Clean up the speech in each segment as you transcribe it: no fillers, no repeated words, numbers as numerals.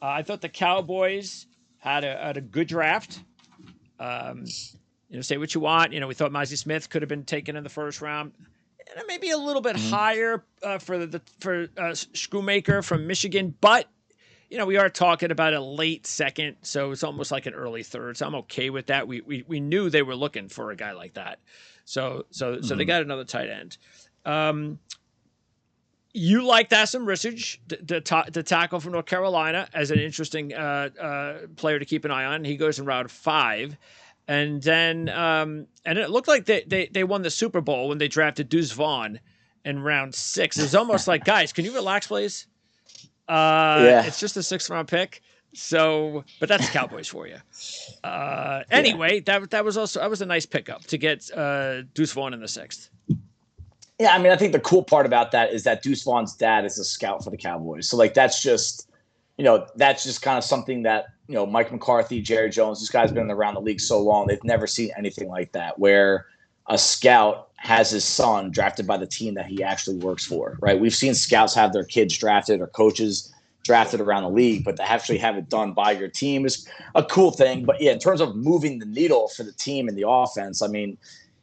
I thought the Cowboys had a good draft. Say what you want. We thought Mazi Smith could have been taken in the first round, and maybe a little bit higher for Schoonmaker from Michigan. But we are talking about a late second, so it's almost like an early third. So I'm okay with that. We knew they were looking for a guy like that, so they got another tight end. You liked Asim Rissage, the tackle from North Carolina, as an interesting player to keep an eye on. He goes in round 5. And then it looked like they won the Super Bowl when they drafted Deuce Vaughn in round 6. It was almost like, guys, can you relax, please? It's just a 6th-round pick. So, but that's Cowboys for you. Anyway, that was a nice pickup to get Deuce Vaughn in the 6th. Yeah, I mean, I think the cool part about that is that Deuce Vaughn's dad is a scout for the Cowboys. So, that's just, that's just kind of something that, Mike McCarthy, Jerry Jones, this guy's been around the league so long, they've never seen anything like that, where a scout has his son drafted by the team that he actually works for, right? We've seen scouts have their kids drafted or coaches drafted around the league, but to actually have it done by your team is a cool thing. But, yeah, in terms of moving the needle for the team and the offense, I mean,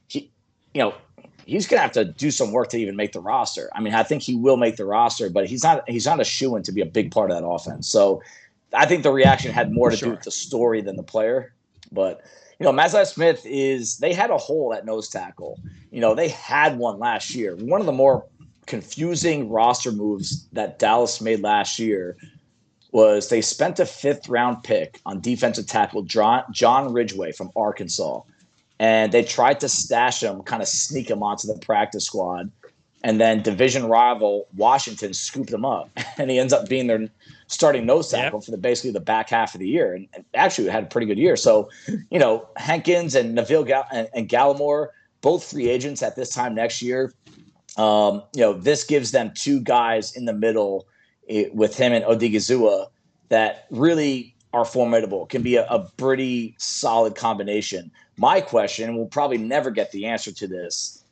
he's going to have to do some work to even make the roster. I mean, I think he will make the roster, but he's not a shoo-in to be a big part of that offense. So I think the reaction had more to do with the story than the player. But, Mazi Smith they had a hole at nose tackle. They had one last year. One of the more confusing roster moves that Dallas made last year was they spent a 5th-round pick on defensive tackle John Ridgeway from Arkansas. And they tried to stash him, kind of sneak him onto the practice squad. And then division rival Washington scooped him up. And he ends up being their starting nose tackle for basically the back half of the year. And actually had a pretty good year. So, Hankins and Neville and Gallimore, both free agents at this time next year. This gives them 2 guys in the middle with him and Odigizua that really are formidable, can be a pretty solid combination. My question, and we'll probably never get the answer to this,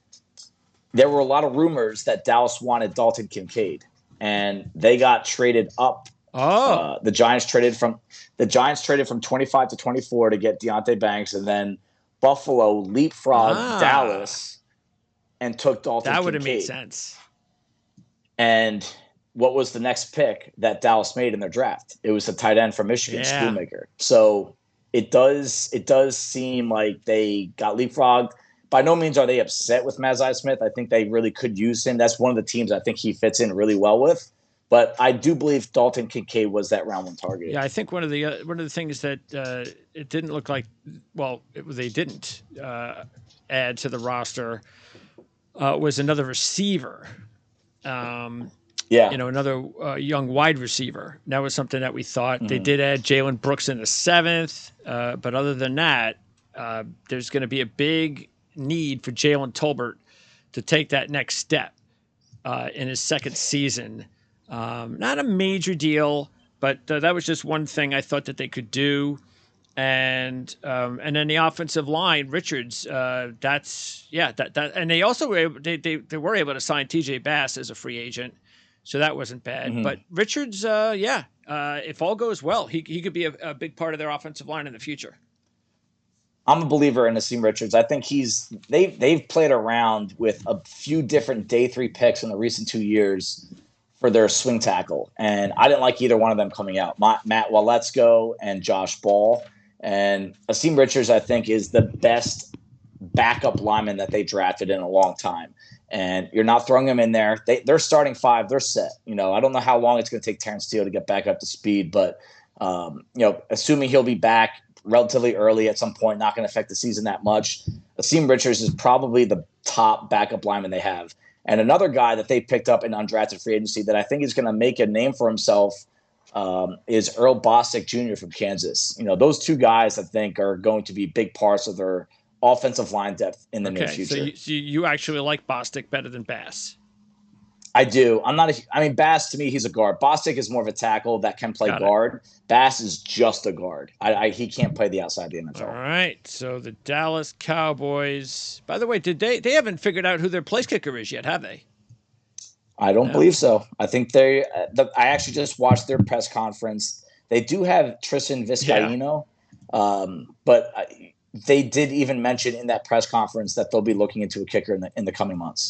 there were a lot of rumors that Dallas wanted Dalton Kincaid, and they got traded up. The Giants traded from 25 to 24 to get Deonte Banks, and then Buffalo leapfrogged Dallas and took Dalton Kincaid. That would have made sense. And what was the next pick that Dallas made in their draft? It was a tight end from Michigan, Schoonmaker. So it does seem like they got leapfrogged. By no means are they upset with Mazi Smith. I think they really could use him. That's one of the teams I think he fits in really well with. But I do believe Dalton Kincaid was that round 1 target. Yeah, I think one of the things that it didn't look like. Well, they didn't add to the roster was another receiver. Another young wide receiver. That was something that we thought. They did add Jalen Brooks in the 7th, but other than that, there's going to be a big need for Jalen Tolbert to take that next step in his 2nd season. Not a major deal, but that was just one thing I thought that they could do. And then the offensive line, Richards. And they also were able to sign T.J. Bass as a free agent, so that wasn't bad. But Richards, if all goes well, he could be a big part of their offensive line in the future. I'm a believer in Asim Richards. I think they've played around with a few different day 3 picks in the recent 2 years for their swing tackle, and I didn't like either one of them coming out. Matt Waletzko and Josh Ball. And Asim Richards, I think, is the best backup lineman that they drafted in a long time. And you're not throwing him in there. They're starting 5. They're set. I don't know how long it's going to take Terrence Steele to get back up to speed, but assuming he'll be back relatively early at some point, not going to affect the season that much. Asim Richards is probably the top backup lineman they have. And another guy that they picked up in undrafted free agency that I think is going to make a name for himself is Earl Bostic Jr. from Kansas. Those 2 guys I think are going to be big parts of their offensive line depth in the near future. So you actually like Bostic better than Bass? I do. Bass, to me, he's a guard. Bostic is more of a tackle that can play guard. Bass is just a guard. He can't play the outside of the NFL. All right. So the Dallas Cowboys, by the way, they haven't figured out who their place kicker is yet, have they? I don't believe so. I think I actually just watched their press conference. They do have Tristan Vizcaino, but they did even mention in that press conference that they'll be looking into a kicker in the coming months.